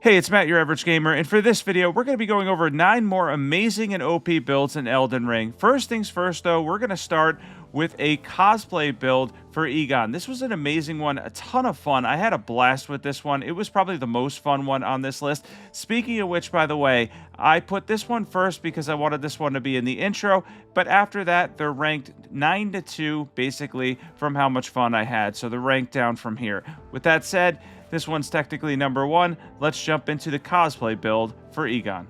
Hey, it's Matt, your average gamer, and for this video, we're going to be going over 9 more amazing and OP builds in Elden Ring. First things first, though, we're going to start with a cosplay build for Igon. This was an amazing one, a ton of fun. I had a blast with this one. It was probably the most fun one on this list. Speaking of which, by the way, I put this one first because I wanted this one to be in the intro, but after that, they're ranked 9 to 2, basically, from how much fun I had. So they're ranked down from here. With that said, this one's technically number 1. Let's jump into the cosplay build for Igon.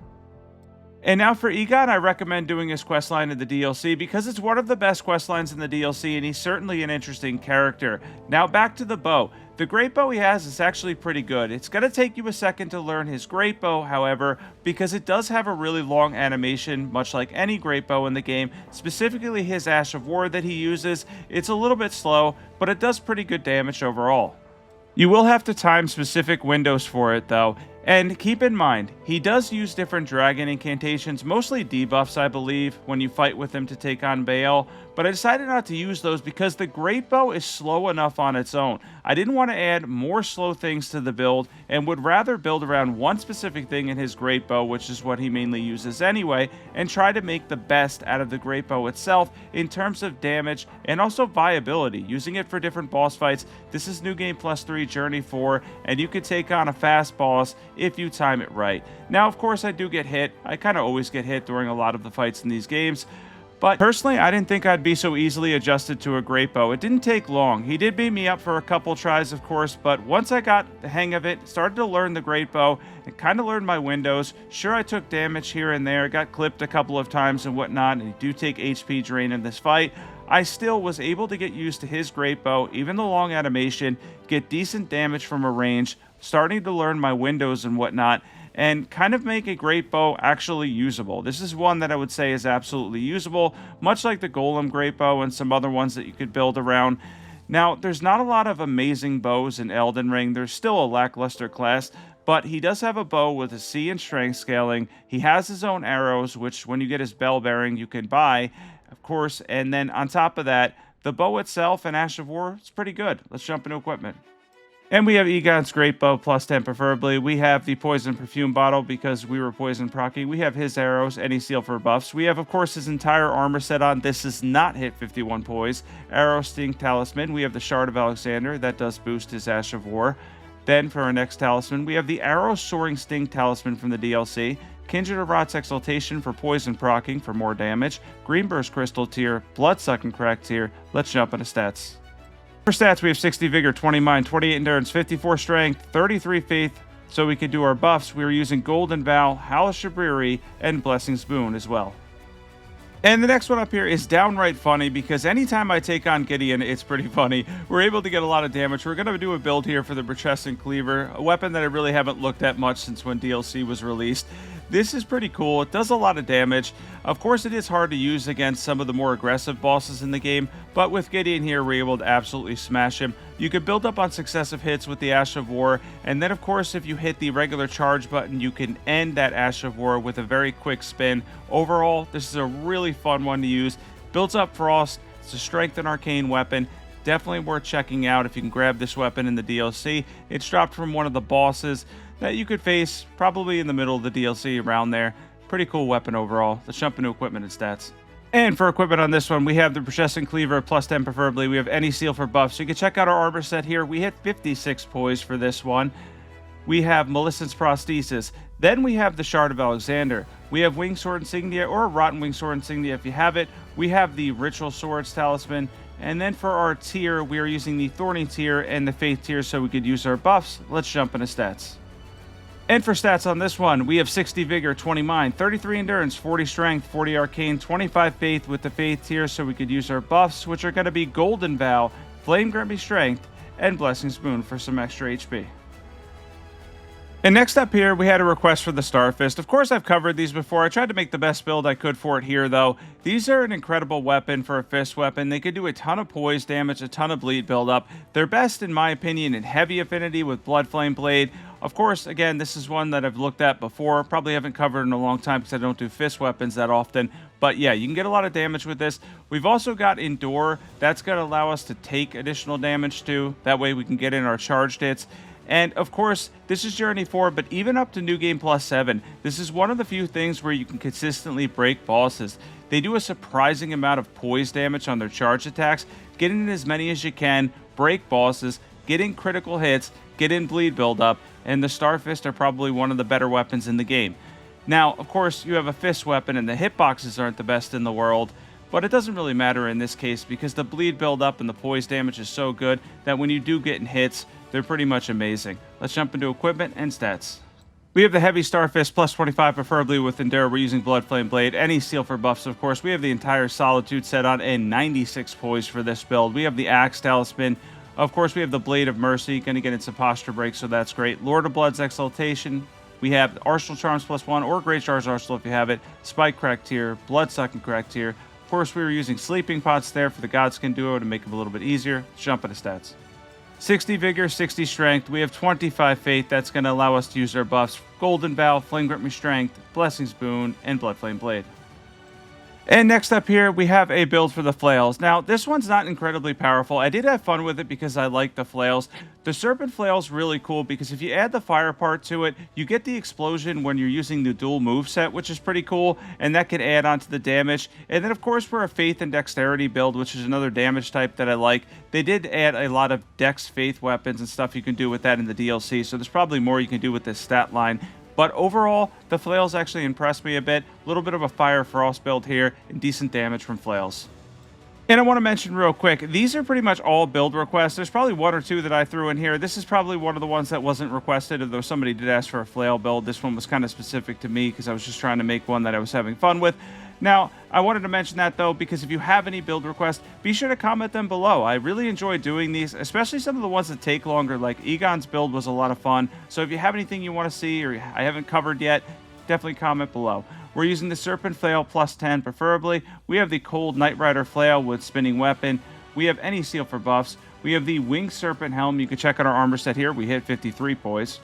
And now for Igon, I recommend doing his questline in the DLC because it's one of the best questlines in the DLC and he's certainly an interesting character. Now back to the bow. The great bow he has is actually pretty good. It's going to take you a second to learn his great bow, however, because it does have a really long animation, much like any great bow in the game, specifically his Ash of War that he uses. It's a little bit slow, but it does pretty good damage overall. You will have to time specific windows for it though, and keep in mind, he does use different dragon incantations, mostly debuffs I believe, when you fight with him to take on Baal, but I decided not to use those because the great bow is slow enough on its own. I didn't want to add more slow things to the build and would rather build around one specific thing in his great bow, which is what he mainly uses anyway, and try to make the best out of the great bow itself in terms of damage and also viability, using it for different boss fights. This is New Game Plus 3 Journey 4, and you could take on a fast boss if you time it right. Now, of course, I do get hit. I kind of always get hit during a lot of the fights in these games. But personally, I didn't think I'd be so easily adjusted to a great bow. It didn't take long. He did beat me up for a couple tries, of course, but once I got the hang of it, started to learn the great bow, and kind of learned my windows. Sure, I took damage here and there, got clipped a couple of times and whatnot, and you do take HP drain in this fight. I still was able to get used to his great bow, even the long animation, get decent damage from a range, starting to learn my windows and whatnot, and kind of make a great bow actually usable. This is one that I would say is absolutely usable, much like the Golem great bow and some other ones that you could build around. Now, there's not a lot of amazing bows in Elden Ring. There's still a lackluster class, but he does have a bow with a C in strength scaling. He has his own arrows, which when you get his bell bearing, you can buy, of course. And then on top of that, the bow itself and Ash of War, it's pretty good. Let's jump into equipment. And we have Igon's great bow, plus 10 preferably. We have the poison perfume bottle because we were poison proccing. We have his arrows, any seal for buffs. We have, of course, his entire armor set on. This does not hit 51 poise. Arrow Sting Talisman. We have the Shard of Alexander. That does boost his Ash of War. Then for our next talisman, we have the Arrow Soaring Sting Talisman from the DLC. Kindred of Rot's Exaltation for poison proccing for more damage. Greenburst Crystal tier, Bloodsucking Crack tier. Let's jump into stats. For stats, we have 60 Vigor, 20 Mind, 28 Endurance, 54 Strength, 33 Faith. So we could do our buffs. We were using Golden Vow, Hellish Shabriri, and Blessing's Boon as well. And the next one up here is downright funny because anytime I take on Gideon, it's pretty funny. We're able to get a lot of damage. We're going to do a build here for the Putrescent Cleaver, a weapon that I really haven't looked at much since when DLC was released. This is pretty cool. It does a lot of damage. Of course, it is hard to use against some of the more aggressive bosses in the game, but with Gideon here, we're able to absolutely smash him. You could build up on successive hits with the Ash of War, and then of course, if you hit the regular charge button, you can end that Ash of War with a very quick spin. Overall, this is a really fun one to use. Builds up Frost. It's a strength and arcane weapon. Definitely worth checking out if you can grab this weapon in the DLC. It's dropped from one of the bosses that you could face probably in the middle of the DLC around there. Pretty cool weapon overall. Let's jump into equipment and stats. And for equipment on this one, we have the Putrescent Cleaver, plus 10 preferably. We have any seal for buffs. So you can check out our armor set here. We hit 56 poise for this one. We have Millicent's Prosthesis. Then we have the Shard of Alexander. We have Wing Sword Insignia or Rotten Wing Sword Insignia if you have it. We have the Ritual Swords Talisman. And then for our tier, we are using the Thorny tier and the Faith tier so we could use our buffs. Let's jump into stats. And for stats on this one, we have 60 Vigor, 20 Mind, 33 Endurance, 40 Strength, 40 Arcane, 25 Faith with the Faith tier so we could use our buffs, which are going to be Golden Vow, Flame Grant Me Strength, and Blessing's Boon for some extra HP. And next up here, we had a request for the Starfist. Of course, I've covered these before. I tried to make the best build I could for it here, though. These are an incredible weapon for a fist weapon. They could do a ton of poise damage, a ton of bleed buildup. They're best, in my opinion, in heavy affinity with Blood Flame Blade. Of course, again, this is one that I've looked at before. Probably haven't covered in a long time because I don't do fist weapons that often. But yeah, you can get a lot of damage with this. We've also got Endure. That's going to allow us to take additional damage too. That way we can get in our charged hits. And of course, this is Journey 4, but even up to New Game Plus 7, this is one of the few things where you can consistently break bosses. They do a surprising amount of poise damage on their charge attacks. Get in as many as you can, break bosses, get in critical hits, get in bleed buildup, and the Starfist are probably one of the better weapons in the game. Now, of course, you have a fist weapon and the hitboxes aren't the best in the world, but it doesn't really matter in this case because the bleed buildup and the poise damage is so good that when you do get in hits, they're pretty much amazing. Let's jump into equipment and stats. We have the Heavy Starfist, plus 25, preferably with Endura. We're using Blood Flame Blade. Any seal for buffs, of course. We have the entire Solitude set on and 96 poise for this build. We have the Axe Talisman. Of course, we have the Blade of Mercy. Going to get into posture break, so that's great. Lord of Blood's Exaltation. We have Arsenal Charms plus 1, or Great Char's Arsenal if you have it. Spike Crack Tier, Bloodsucking Crack Tier. Of course, we were using Sleeping Pots there for the Godskin Duo to make them a little bit easier. Let's jump into stats. 60 Vigor, 60 Strength. We have 25 Faith. That's going to allow us to use our buffs. Golden Vow, Flame Grip Me Strength, Blessings Boon, and Blood Flame Blade. And next up here, we have a build for the Flails. Now, this one's not incredibly powerful. I did have fun with it because I like the Flails. The Serpent Flail's really cool because if you add the fire part to it, you get the explosion when you're using the dual moveset, which is pretty cool, and that can add on to the damage. And then, of course, we're a Faith and Dexterity build, which is another damage type that I like. They did add a lot of Dex Faith weapons and stuff you can do with that in the DLC, so there's probably more you can do with this stat line. But overall, the Flails actually impressed me a bit. A little bit of a Fire Frost build here, and decent damage from Flails. And I want to mention real quick, these are pretty much all build requests. There's probably one or two that I threw in here. This is probably one of the ones that wasn't requested, although somebody did ask for a Flail build. This one was kind of specific to me because I was just trying to make one that I was having fun with. Now, I wanted to mention that, though, because if you have any build requests, be sure to comment them below. I really enjoy doing these, especially some of the ones that take longer, like Igon's build was a lot of fun. So if you have anything you want to see or I haven't covered yet, definitely comment below. We're using the Serpent Flail plus 10, preferably. We have the Cold Knight Rider Flail with Spinning Weapon. We have any seal for buffs. We have the Winged Serpent Helm. You can check out our armor set here. We hit 53 poise.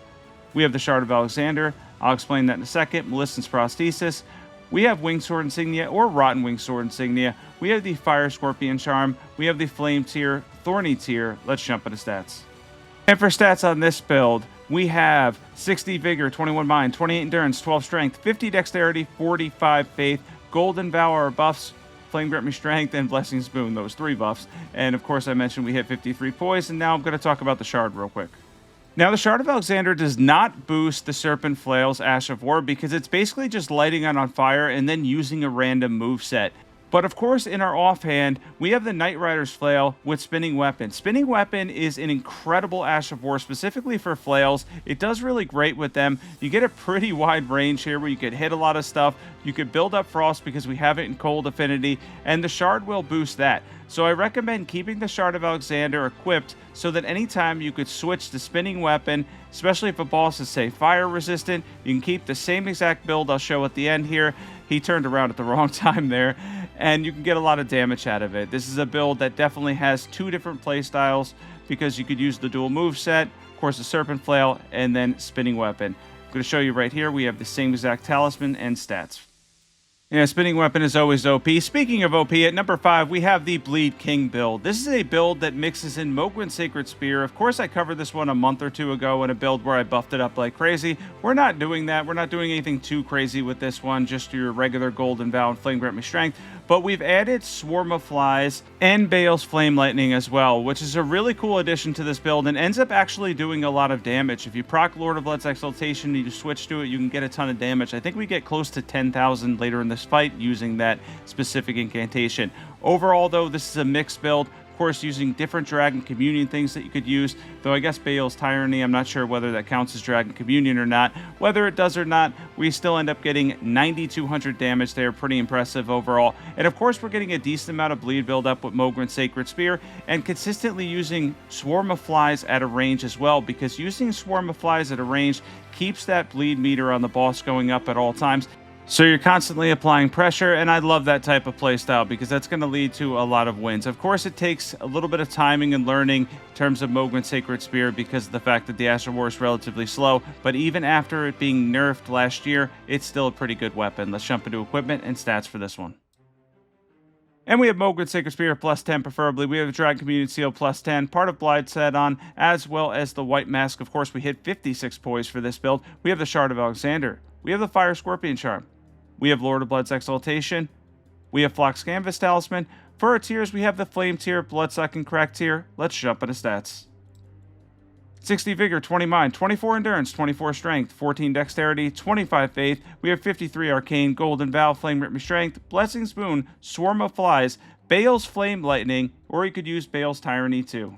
We have the Shard of Alexander. I'll explain that in a second. Millicent's Prosthesis. We have Winged Sword Insignia or Rotten Winged Sword Insignia. We have the Fire Scorpion Charm. We have the Flame Tier, Thorny Tier. Let's jump into stats. And for stats on this build, we have 60 Vigor, 21 Mind, 28 Endurance, 12 Strength, 50 Dexterity, 45 Faith, Golden Vow are buffs, Flame Grip Me Strength, and Blessings Boon, those 3 buffs. And of course, I mentioned we hit 53 poise, and now I'm going to talk about the Shard real quick. Now, the Shard of Alexander does not boost the Serpent Flail's Ash of War because it's basically just lighting it on fire and then using a random moveset. But of course, in our offhand, we have the Knight Rider's Flail with Spinning Weapon. Spinning Weapon is an incredible Ash of War, specifically for Flails. It does really great with them. You get a pretty wide range here where you could hit a lot of stuff. You could build up Frost because we have it in Cold Affinity, and the Shard will boost that. So I recommend keeping the Shard of Alexander equipped so that anytime you could switch to Spinning Weapon, especially if a boss is, say, fire resistant, you can keep the same exact build I'll show at the end here. He turned around at the wrong time there, and you can get a lot of damage out of it. This is a build that definitely has 2 different play styles because you could use the dual move set, of course the Serpent Flail, and then Spinning Weapon. I'm going to show you right here. We have the same exact talisman and stats. Yeah, Spinning Weapon is always OP. Speaking of OP, at number 5, we have the Bleed King build. This is a build that mixes in Mogwin's Sacred Spear. Of course, I covered this one a month or 2 ago in a build where I buffed it up like crazy. We're not doing that. We're not doing anything too crazy with this one, just your regular Golden Vow and Flame Grip Me Strength. But we've added Swarm of Flies and Bale's Flame Lightning as well, which is a really cool addition to this build and ends up actually doing a lot of damage. If you proc Lord of Blood's Exaltation and you switch to it, you can get a ton of damage. I think we get close to 10,000 later in this fight using that specific incantation. Overall, though, this is a mixed build. Of course, using different Dragon Communion things that you could use, though I guess Bale's Tyranny, I'm not sure whether that counts as Dragon Communion or not. Whether it does or not, we still end up getting 9,200 damage there, pretty impressive overall. And of course, we're getting a decent amount of bleed buildup with Mogwin's Sacred Spear, and consistently using Swarm of Flies at a range as well, because using Swarm of Flies at a range keeps that bleed meter on the boss going up at all times. So you're constantly applying pressure, and I love that type of playstyle because that's going to lead to a lot of wins. Of course, it takes a little bit of timing and learning in terms of Mogwin's Sacred Spear because of the fact that the Ash of War is relatively slow, but even after it being nerfed last year, it's still a pretty good weapon. Let's jump into equipment and stats for this one. And we have Mogwit's Sacred Spear plus 10 preferably. We have the Dragon Communion Seal plus 10, part of Blide set on, as well as the White Mask. Of course, we hit 56 poise for this build. We have the Shard of Alexander. We have the Fire Scorpion Charm. We have Lord of Blood's Exaltation. We have Flock's Canvas Talisman. For our tiers, we have the Flame tier, Bloodsuck, and Crack tier. Let's jump into stats. 60 Vigor, 20 Mind, 24 Endurance, 24 Strength, 14 Dexterity, 25 Faith. We have 53 Arcane, Golden Vow, Flame Rip Me Strength, Blessing's Boon, Swarm of Flies, Bale's Flame Lightning, or you could use Bale's Tyranny too.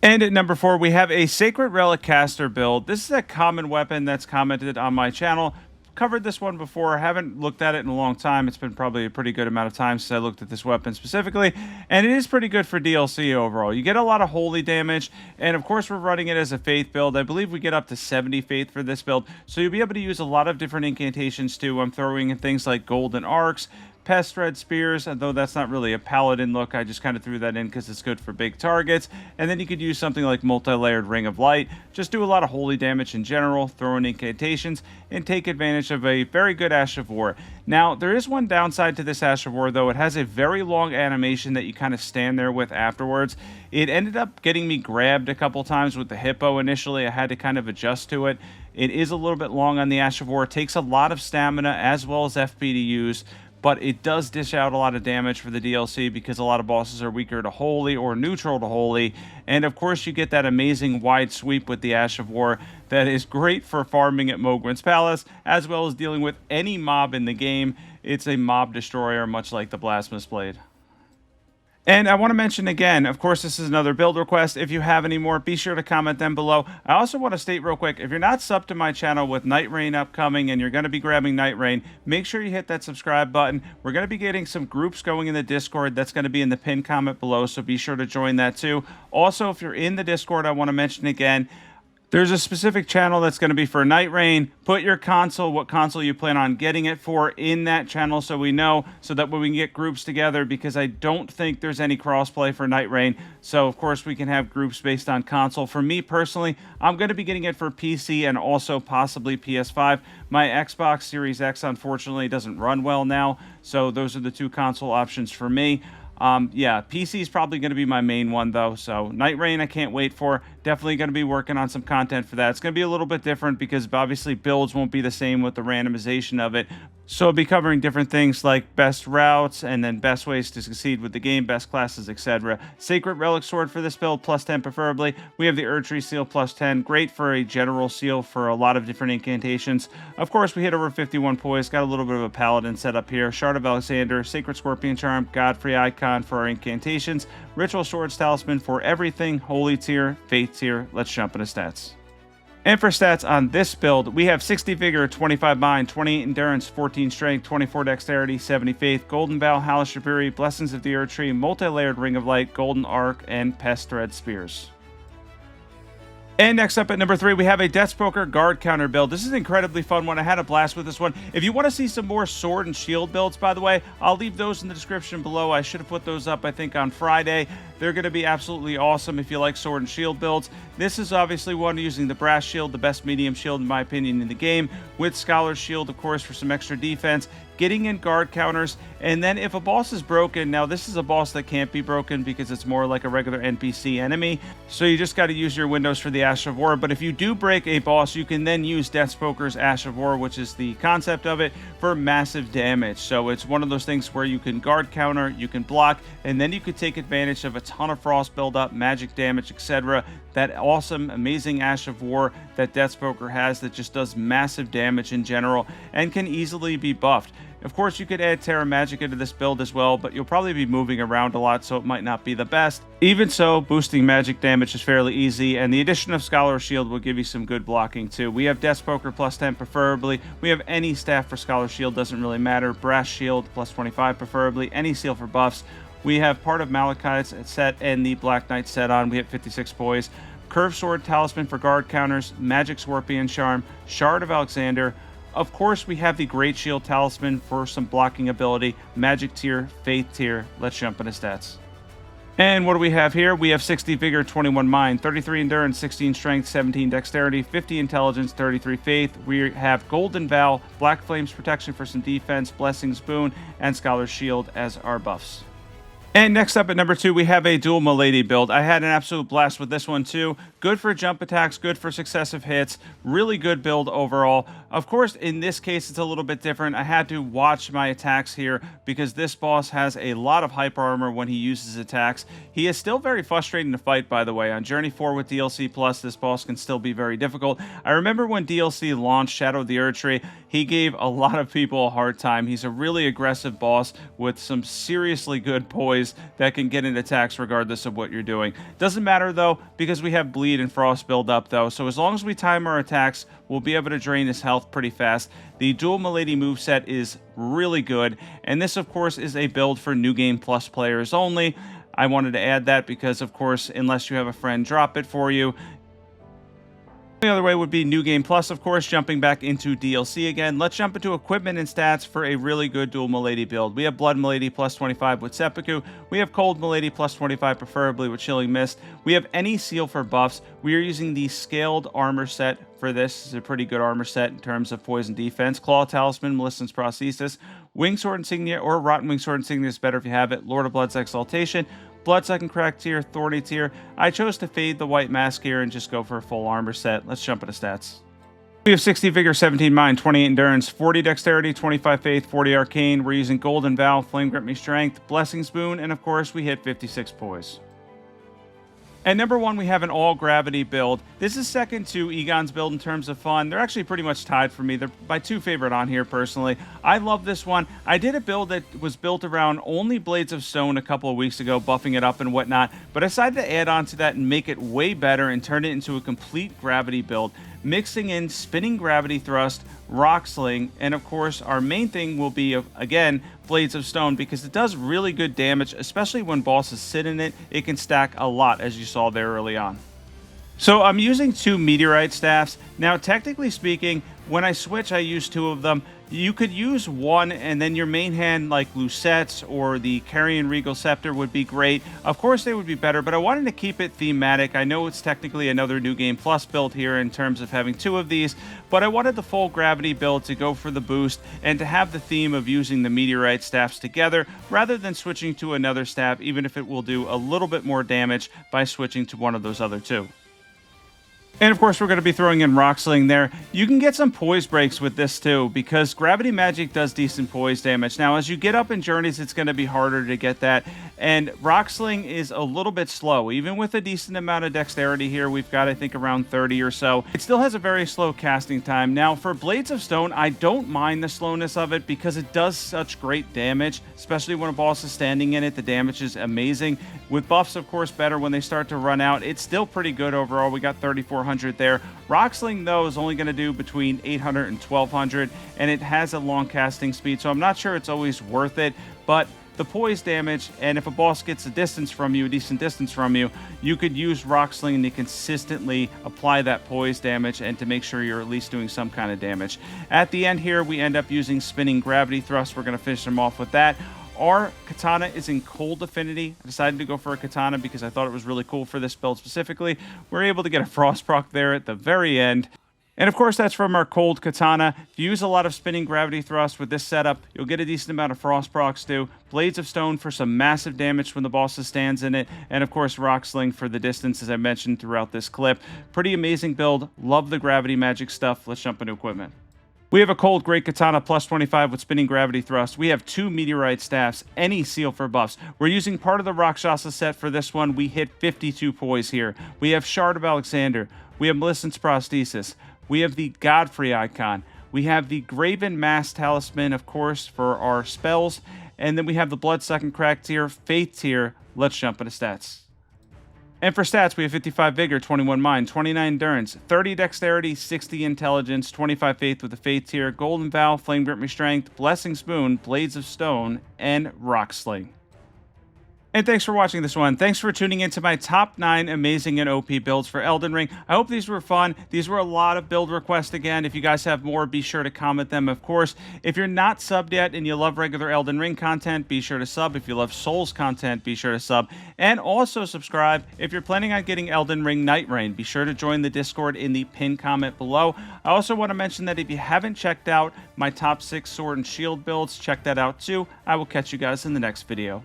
And at number 4, we have a Sacred Relic Caster build. This is a common weapon that's commented on my channel. Covered this one before. I haven't looked at it in a long time. It's been probably a pretty good amount of time since I looked at this weapon specifically, and it is pretty good for DLC overall. You get a lot of holy damage, and of course we're running it as a faith build. I believe we get up to 70 faith for this build, so you'll be able to use a lot of different incantations too. I'm throwing in things like golden arcs, Pest Thread Spears, although that's not really a paladin look. I just kind of threw that in because it's good for big targets. And then you could use something like multi-layered Ring of Light. Just do a lot of holy damage in general, throw in incantations, and take advantage of a very good Ash of War. Now, there is one downside to this Ash of War, though. It has a very long animation that you kind of stand there with afterwards. It ended up getting me grabbed a couple times with the hippo initially. I had to kind of adjust to it. It is a little bit long on the Ash of War. It takes a lot of stamina as well as FP to use, but it does dish out a lot of damage for the DLC because a lot of bosses are weaker to Holy or neutral to Holy. And of course you get that amazing wide sweep with the Ash of War that is great for farming at Mogwin's Palace, as well as dealing with any mob in the game. It's a mob destroyer, much like the Blasphemous Blade. And I want to mention again, of course, this is another build request. If you have any more, be sure to comment them below. I also want to state real quick, if you're not subbed to my channel with Night Rain upcoming and you're going to be grabbing Night Rain, make sure you hit that subscribe button. We're going to be getting some groups going in the Discord. That's going to be in the pinned comment below, so be sure to join that too. Also, if you're in the Discord, I want to mention again, there's a specific channel that's going to be for Night Rain. Put your console, what console you plan on getting it for, in that channel so we know, so that way we can get groups together, because I don't think there's any crossplay for Night Rain. So, of course, we can have groups based on console. For me, personally, I'm going to be getting it for PC and also possibly PS5. My Xbox Series X, unfortunately, doesn't run well now, so those are the two console options for me. Yeah, PC is probably going to be my main one, though. So Night Rain, I can't wait for. Definitely going to be working on some content for that. It's going to be a little bit different because obviously builds won't be the same with the randomization of it. So I'll be covering different things like best routes and then best ways to succeed with the game, best classes, etc. Sacred Relic Sword for this build, plus 10 preferably. We have the Erdtree Seal, plus 10. Great for a general seal for a lot of different incantations. Of course, we hit over 51 poise. Got a little bit of a paladin set up here. Shard of Alexander, Sacred Scorpion Charm, Godfrey Icon for our incantations. Ritual Swords Talisman for everything. Holy tier, Faith tier. Let's jump into stats. And for stats on this build, we have 60 Vigor, 25 Mind, 28 Endurance, 14 Strength, 24 Dexterity, 70 Faith, Golden Bow, Halash Shabiri, Blessings of the Erdtree, Multi-Layered Ring of Light, Golden Arc, and Pest Thread Spears. And next up at number 3, we have a Deathspoker Guard Counter build. This is an incredibly fun one. I had a blast with this one. If you want to see some more sword and shield builds, by the way, I'll leave those in the description below. I should have put those up, I think, on Friday. They're going to be absolutely awesome if you like sword and shield builds. This is obviously one using the Brass Shield, the best medium shield, in my opinion, in the game, with Scholar's Shield, of course, for some extra defense. Getting in guard counters, and then if a boss is broken, now this is a boss that can't be broken because it's more like a regular NPC enemy, so you just got to use your windows for the Ash of War. But if you do break a boss, you can then use Deathspoker's Ash of War, which is the concept of it, for massive damage. So it's one of those things where you can guard counter, you can block, and then you could take advantage of a ton of frost buildup, magic damage, etc. That awesome, amazing Ash of War that Deathspoker has that just does massive damage in general and can easily be buffed. Of course, you could add Terra Magic into this build as well, but you'll probably be moving around a lot, so it might not be the best. Even so, boosting magic damage is fairly easy, and the addition of Scholar's Shield will give you some good blocking too. We have Deathspoker plus 10 preferably. We have any staff for Scholar's Shield, doesn't really matter. Brass Shield plus 25 preferably. Any seal for buffs. We have part of Malachite's set and the Black Knight set on. We have 56 poise. Curved Sword Talisman for guard counters. Magic Scorpion Charm. Shard of Alexander. Of course, we have the Great Shield Talisman for some blocking ability. Magic tier, Faith tier. Let's jump into stats. And what do we have here? We have 60 Vigor, 21 Mind, 33 Endurance, 16 Strength, 17 Dexterity, 50 Intelligence, 33 Faith. We have Golden Vow, Black Flames Protection for some defense, Blessings Boon, and Scholar's Shield as our buffs. And next up at number 2, we have a dual Milady build. I had an absolute blast with this one too. Good for jump attacks, good for successive hits, really good build overall. Of course, in this case, it's a little bit different. I had to watch my attacks here because this boss has a lot of hyper armor when he uses attacks. He is still very frustrating to fight, by the way. On Journey 4 with DLC Plus, this boss can still be very difficult. I remember when DLC launched Shadow of the Erdtree, he gave a lot of people a hard time. He's a really aggressive boss with some seriously good poise that can get in attacks regardless of what you're doing. Doesn't matter though, because we have bleed and frost build up though, so as long as we time our attacks, we'll be able to drain his health pretty fast. The dual Milady moveset is really good, and this of course is a build for New Game Plus players only. I wanted to add that because of course, unless you have a friend drop it for you. The other way would be New Game Plus, of course, jumping back into DLC again. Let's jump into equipment and stats for a really good dual Milady build. We have Blood Milady plus 25 with Seppuku. We have Cold Milady plus 25, preferably with Chilling Mist. We have any seal for buffs. We are using the scaled armor set for this. It's a pretty good armor set in terms of poison defense. Claw Talisman, Maleficent's Prosthesis, Wingsword Insignia, or Rotten Wingsword Insignia is better if you have it. Lord of Blood's Exaltation, Bloodsucking Crack tier, Thorny tier. I chose to fade the white mask here and just go for a full armor set. Let's jump into stats. We have 60 Vigor, 17 Mind, 28 Endurance, 40 Dexterity, 25 Faith, 40 Arcane. We're using Golden Vow, Flame Grip Me Strength, Blessings Boon, and of course we hit 56 Poise. At number 1, we have an all-gravity build. This is second to Igon's build in terms of fun. They're actually pretty much tied for me. They're my 2 favorite on here, personally. I love this one. I did a build that was built around only Blades of Stone a couple of weeks ago, buffing it up and whatnot, but I decided to add on to that and make it way better and turn it into a complete gravity build, mixing in Spinning Gravity Thrust, Rock Sling, and of course our main thing will be, again, Blades of Stone, because it does really good damage, especially when bosses sit in it. It can stack a lot, as you saw there early on. So I'm using 2 Meteorite Staffs. Now, technically speaking, when I switch, I use 2 of them. You could use 1, and then your main hand, like Lucettes or the Carrion Regal Scepter, would be great. Of course, they would be better, but I wanted to keep it thematic. I know it's technically another New Game Plus build here in terms of having 2 of these, but I wanted the full gravity build to go for the boost and to have the theme of using the Meteorite Staffs together rather than switching to another staff, even if it will do a little bit more damage by switching to one of those other 2. And of course, we're going to be throwing in Rock Sling there. You can get some poise breaks with this too, because Gravity Magic does decent poise damage. Now, as you get up in journeys, it's going to be harder to get that. And Rock Sling is a little bit slow. Even with a decent amount of dexterity here, we've got, I think, around 30 or so. It still has a very slow casting time. Now, for Blades of Stone, I don't mind the slowness of it because it does such great damage, especially when a boss is standing in it. The damage is amazing. With buffs, of course, better when they start to run out. It's still pretty good overall. We got 3,400 there. Rock Sling, though, is only going to do between 800 and 1,200, and it has a long casting speed, so I'm not sure it's always worth it, but the poise damage, and if a boss gets a distance from you, a decent distance from you, you could use Rock Sling to consistently apply that poise damage and to make sure you're at least doing some kind of damage. At the end here, we end up using Spinning Gravity Thrust. We're going to finish them off with that. Our katana is in Cold Affinity. I decided to go for a katana because I thought it was really cool for this build specifically. We're able to get a frost proc there at the very end. And of course, that's from our Cold Katana. If you use a lot of Spinning Gravity Thrust with this setup, you'll get a decent amount of frost procs too. Blades of Stone for some massive damage when the boss stands in it. And of course, Rock Sling for the distance, as I mentioned throughout this clip. Pretty amazing build. Love the gravity magic stuff. Let's jump into equipment. We have a Cold Great Katana plus 25 with Spinning Gravity Thrust. We have 2 Meteorite Staffs, any seal for buffs. We're using part of the Rakshasa set for this one. We hit 52 poise here. We have Shard of Alexander. We have Maleficent's Prosthesis. We have the Godfrey icon. We have the Graven Mask Talisman, of course, for our spells. And then we have the Bloodsucking Crack tier, Faith tier. Let's jump into stats. And for stats, we have 55 Vigor, 21 Mind, 29 Endurance, 30 Dexterity, 60 Intelligence, 25 Faith with the Faith tier, Golden Vow, Flame Grip Me Strength, Blessing Spoon, Blades of Stone, and Rock Sling. And thanks for watching this one. Thanks for tuning into my top 9 amazing and OP builds for Elden Ring. I hope these were fun. These were a lot of build requests again. If you guys have more, be sure to comment them, of course. If you're not subbed yet and you love regular Elden Ring content, be sure to sub. If you love Souls content, be sure to sub. And also subscribe. If you're planning on getting Elden Ring Night Rain, be sure to join the Discord in the pinned comment below. I also want to mention that if you haven't checked out my top 6 sword and shield builds, check that out too. I will catch you guys in the next video.